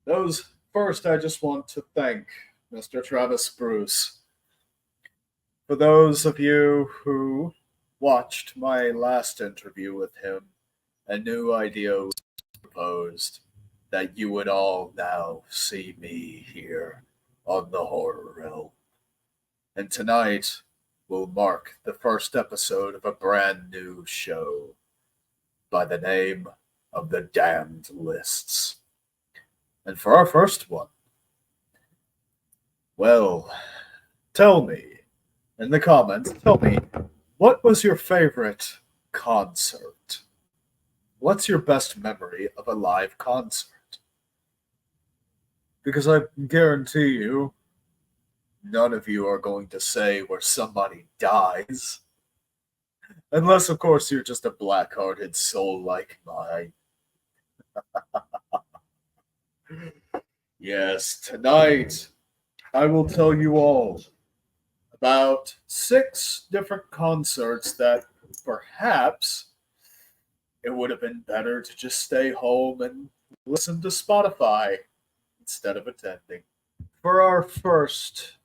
Those first, I just want to thank Mr. Travis Bruce. For those of you who watched my last interview with him, a new idea was proposed that you would all now see me here on the Horror Realm. And tonight will mark the first episode of a brand new show by the name of The Damned Lists. And for our first one, well, tell me in the comments, tell me, what was your favorite concert? What's your best memory of a live concert? Because I guarantee you, none of you are going to say where somebody dies. Unless, of course, you're just a black hearted soul like mine. Yes, tonight I will tell you all about 6 different concerts that perhaps it would have been better to just stay home and listen to Spotify instead of attending. For our first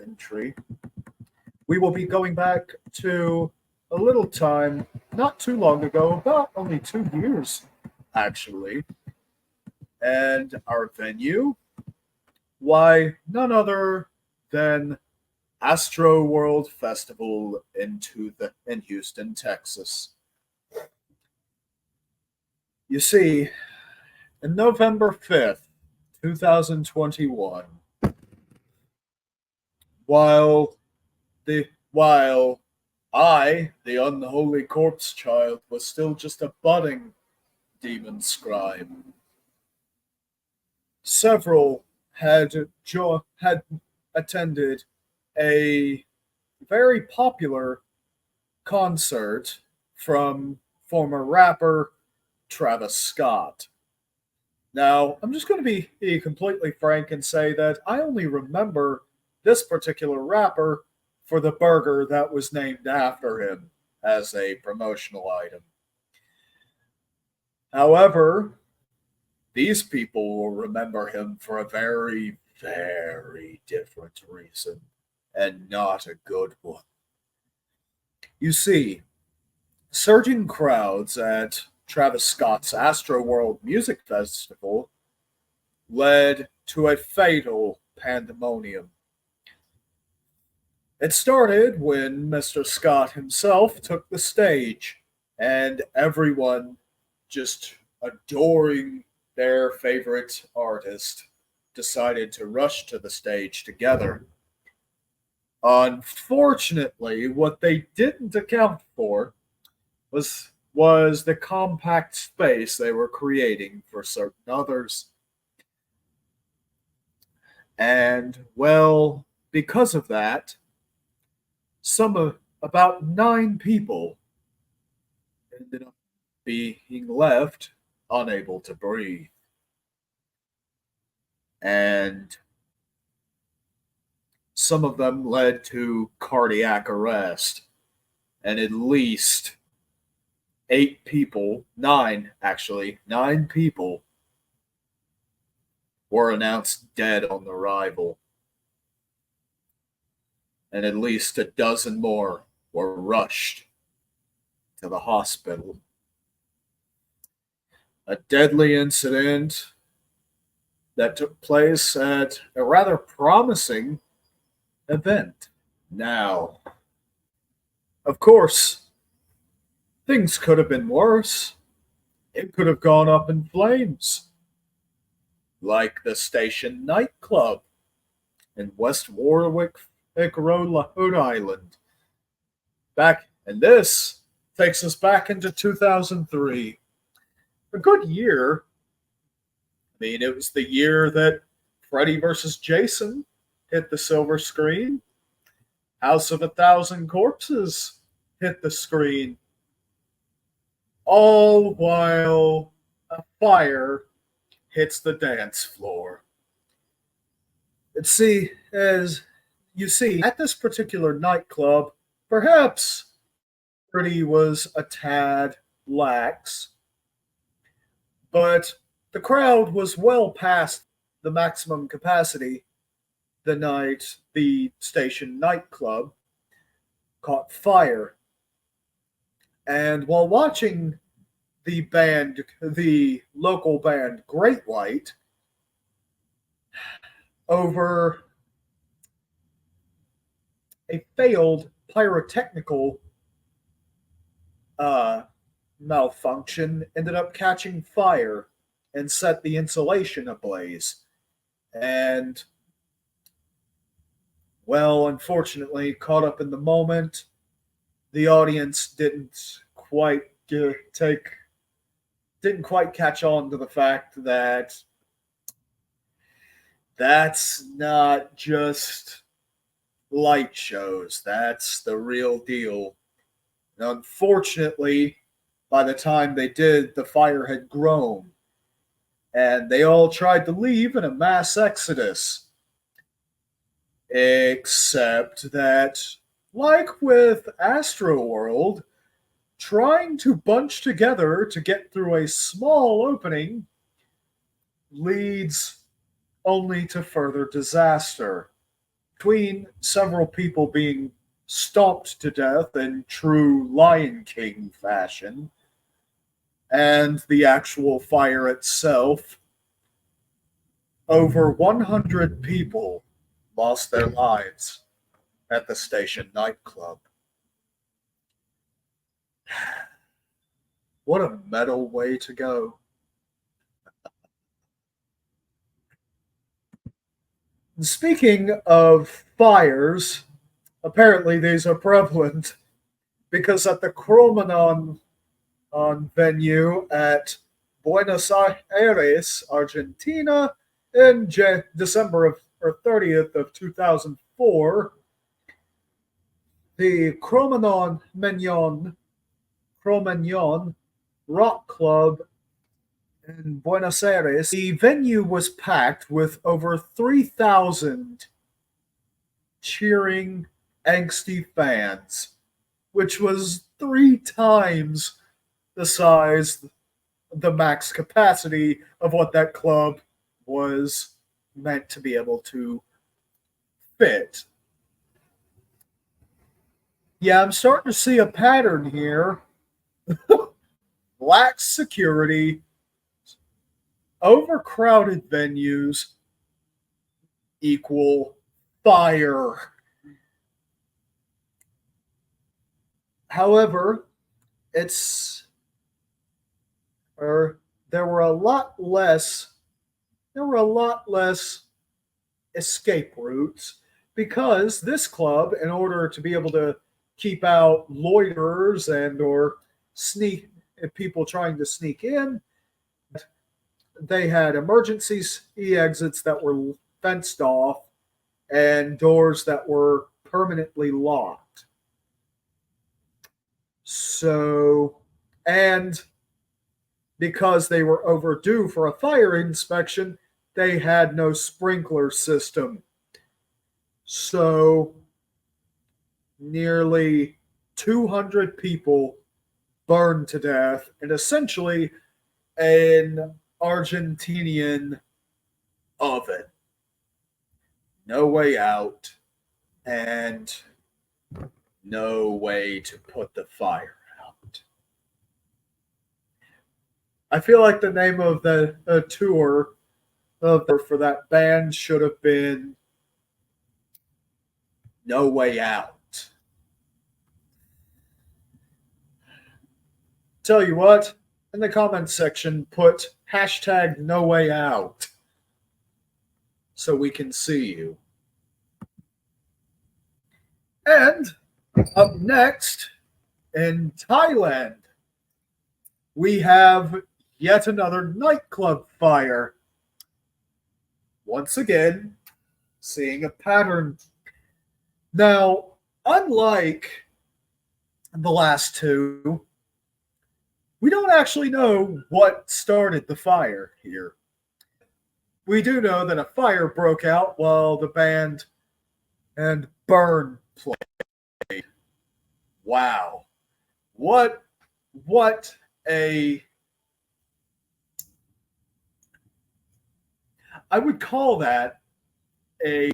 entry, we will be going back to a little time not too long ago, about only 2 years actually. And our venue, why, none other than Astro World Festival in Houston, Texas. You see, in November 5th, 2021, while while I, the unholy corpse child, was still just a budding demon scribe, several had attended a very popular concert from former rapper Travis Scott. Now, I'm just going to be completely frank and say that I only remember this particular rapper for the burger that was named after him as a promotional item. However, these people will remember him for a very, very different reason, and not a good one. You see, surging crowds at Travis Scott's Astroworld Music Festival led to a fatal pandemonium. It started when Mr. Scott himself took the stage, and everyone just adoring their favorite artist decided to rush to the stage together. Unfortunately, what they didn't account for was the compact space they were creating for certain others. And well, because of that, about 9 people ended up being left unable to breathe. And some of them led to cardiac arrest. And at least 8 people, 9 people, were announced dead on arrival. And at least a dozen more were rushed to the hospital. A deadly incident that took place at a rather promising event. Now, of course, things could have been worse. It could have gone up in flames, like the Station nightclub in West Warwick, Rhode Island. And this takes us back into 2003. A good year. I mean, it was the year that Freddy vs. Jason hit the silver screen. House of a Thousand Corpses hit the screen. All while a fire hits the dance floor. As you see, at this particular nightclub, perhaps Freddy was a tad lax, But the crowd was well past the maximum capacity the night the station nightclub caught fire. And while watching the local band Great White, over a failed pyrotechnical uh, malfunction, ended up catching fire and set the insulation ablaze. And, well, unfortunately, caught up in the moment, the audience didn't quite catch on to the fact that that's not just light shows. That's the real deal. And unfortunately, by the time they did, the fire had grown, and they all tried to leave in a mass exodus. Except that, like with Astroworld, trying to bunch together to get through a small opening leads only to further disaster. Between several people being stomped to death in true Lion King fashion, and the actual fire itself, over 100 people lost their lives at the station nightclub. What a metal way to go. Speaking of fires, apparently these are prevalent because at the Cromanon venue at Buenos Aires, Argentina, in December of or 30th of 2004, the Cromagnon Rock Club in Buenos Aires, the venue was packed with over 3,000 cheering, angsty fans, which was 3 times the size, the max capacity of what that club was meant to be able to fit. Yeah, I'm starting to see a pattern here. Lax security, overcrowded venues equal fire. However, it's or there were a lot less escape routes because this club, in order to be able to keep out loiterers and or sneak people trying to sneak in, they had emergency exits that were fenced off and doors that were permanently locked. So, and because they were overdue for a fire inspection, they had no sprinkler system. So, nearly 200 people burned to death, and essentially an Argentinian oven. No way out, and no way to put the fire out. I feel like the name of the tour for that band should have been No Way Out. Tell you what, in the comments section, put hashtag No Way Out so we can see you. And up next, in Thailand, we have yet another nightclub fire. Once again, seeing a pattern. Now, unlike the last two, we don't actually know what started the fire here. We do know that a fire broke out while the band and Burn played. Wow. What a I would call that a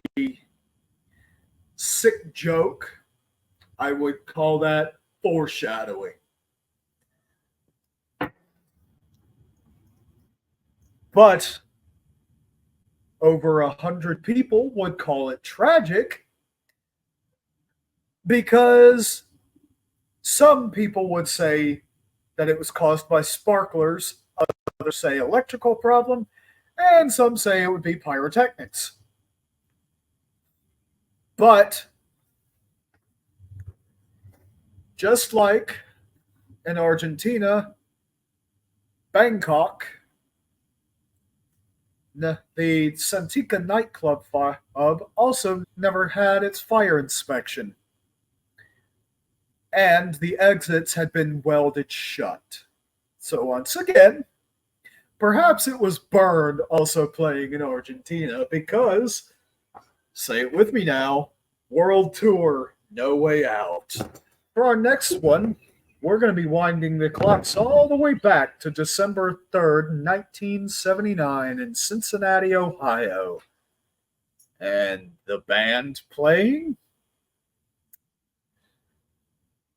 sick joke. I would call that foreshadowing. But over 100 people would call it tragic because some people would say that it was caused by sparklers, others say electrical problem, and some say it would be pyrotechnics. But just like in Argentina, Bangkok, the Santika nightclub also never had its fire inspection, and the exits had been welded shut. So once again, perhaps it was burned also playing in Argentina because, say it with me now, World Tour, No Way Out. For our next one, we're going to be winding the clocks all the way back to December 3rd, 1979 in Cincinnati, Ohio. And the band playing?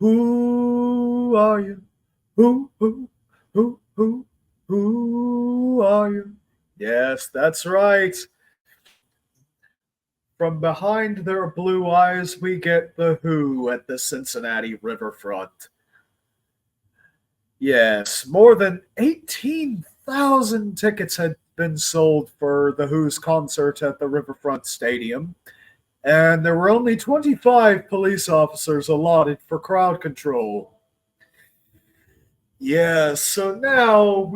Who are you? Who are you? Yes, that's right. From behind their blue eyes, we get the Who at the Cincinnati riverfront. Yes, more than 18,000 tickets had been sold for the Who's concert at the Riverfront Stadium, and there were only 25 police officers allotted for crowd control. Yes, so now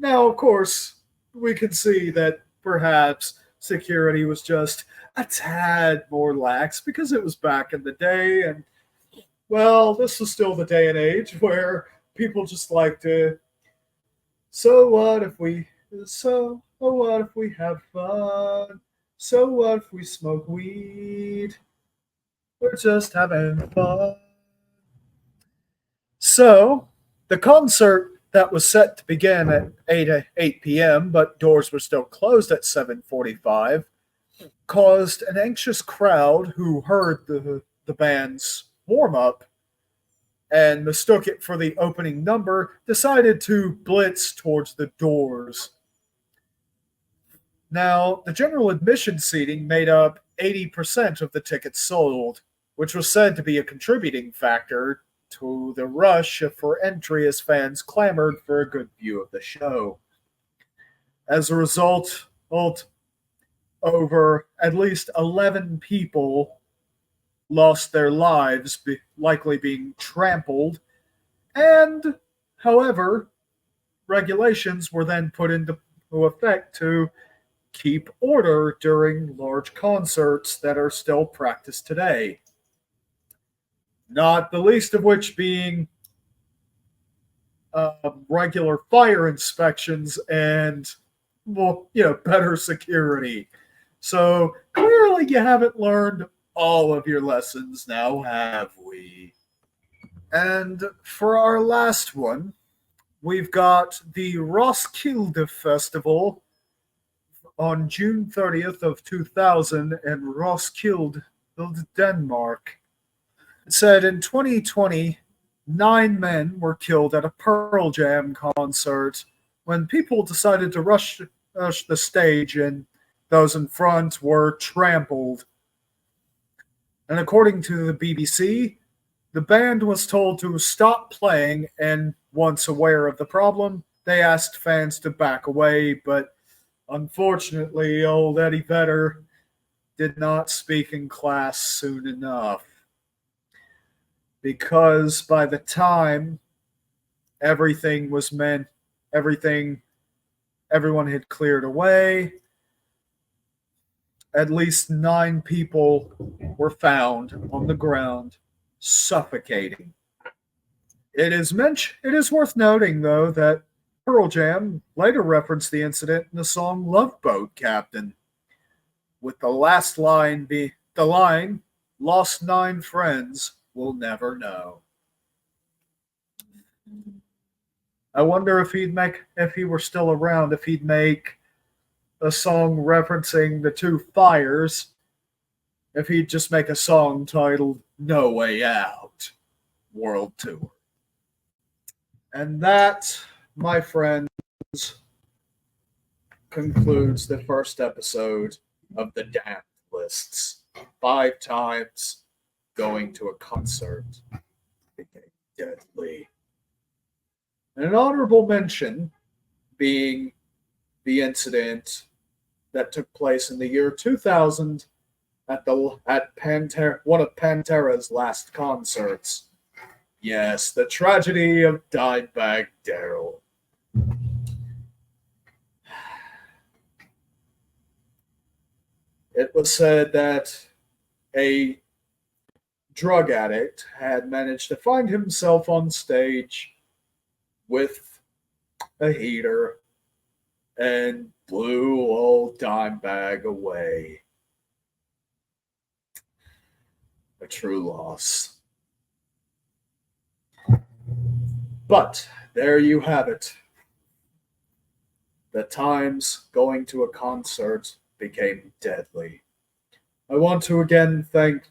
of course we can see that perhaps security was just a tad more lax because it was back in the day, and well, this was still the day and age where people just like to. So what if we? So what if we have fun? So what if we smoke weed? We're just having fun. So the concert that was set to begin at 8 p.m., but doors were still closed at 7:45, caused an anxious crowd who heard the band's warm up and mistook it for the opening number, decided to blitz towards the doors. Now, the general admission seating made up 80% of the tickets sold, which was said to be a contributing factor to the rush for entry as fans clamored for a good view of the show. As a result, over at least 11 people lost their lives, likely being trampled. And, however, regulations were then put into effect to keep order during large concerts that are still practiced today. Not the least of which being regular fire inspections and, well, better security. So clearly, you haven't learned all of your lessons now, have we? And for our last one, we've got the Roskilde Festival on June 30th of 2000 in Roskilde, Denmark. It said in 2020, 9 men were killed at a Pearl Jam concert when people decided to rush the stage and those in front were trampled. And according to the BBC, the band was told to stop playing, and once aware of the problem, they asked fans to back away, but unfortunately, old Eddie Vedder did not speak in class soon enough. Because by the time everything, everyone had cleared away, at least 9 people were found on the ground, suffocating. It is worth noting, though, that Pearl Jam later referenced the incident in the song Love Boat Captain, with the last line be the line, "Lost 9 friends will never know." I wonder if he were still around, if he'd make a song referencing the two fires if he'd just make a song titled No Way Out World Tour. And that, my friends, concludes the first episode of the Damned Lists. 5 times going to a concert became deadly. And an honorable mention being the incident that took place in the year 2000 at one of Pantera's last concerts. Yes, the tragedy of Dimebag Darrell. It was said that a drug addict had managed to find himself on stage with a heater and blew old Dimebag away. A true loss. But there you have it. The times going to a concert became deadly. I want to again thank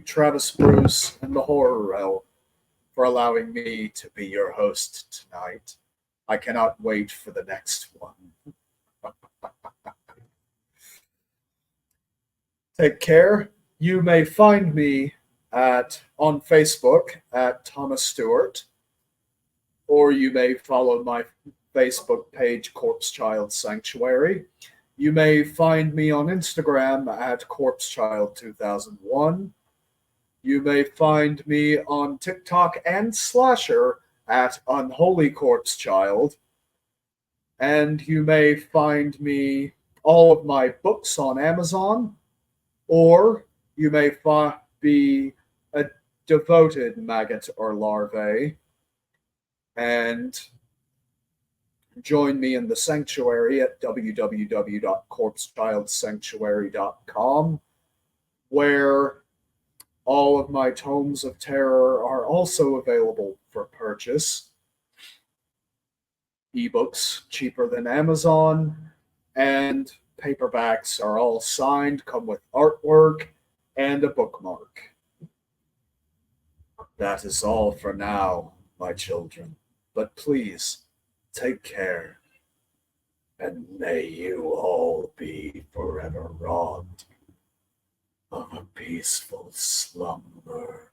Travis Bruce and the Horror Realm for allowing me to be your host tonight. I cannot wait for the next one. Take care. You may find me on Facebook at Thomas Stewart, or you may follow my Facebook page, Corpse Child Sanctuary. You may find me on Instagram at CorpseChild2001. You may find me on TikTok and Slasher at Unholy Corpse Child. And you may find me all of my books on Amazon, or you may be a devoted maggot or larvae and join me in the sanctuary at www.corpsechildsanctuary.com, where all of my tomes of terror are also available for purchase. Ebooks cheaper than Amazon, and paperbacks are all signed, come with artwork and a bookmark. That is all for now, my children. But please, take care, and may you all be forever robbed of a peaceful slumber.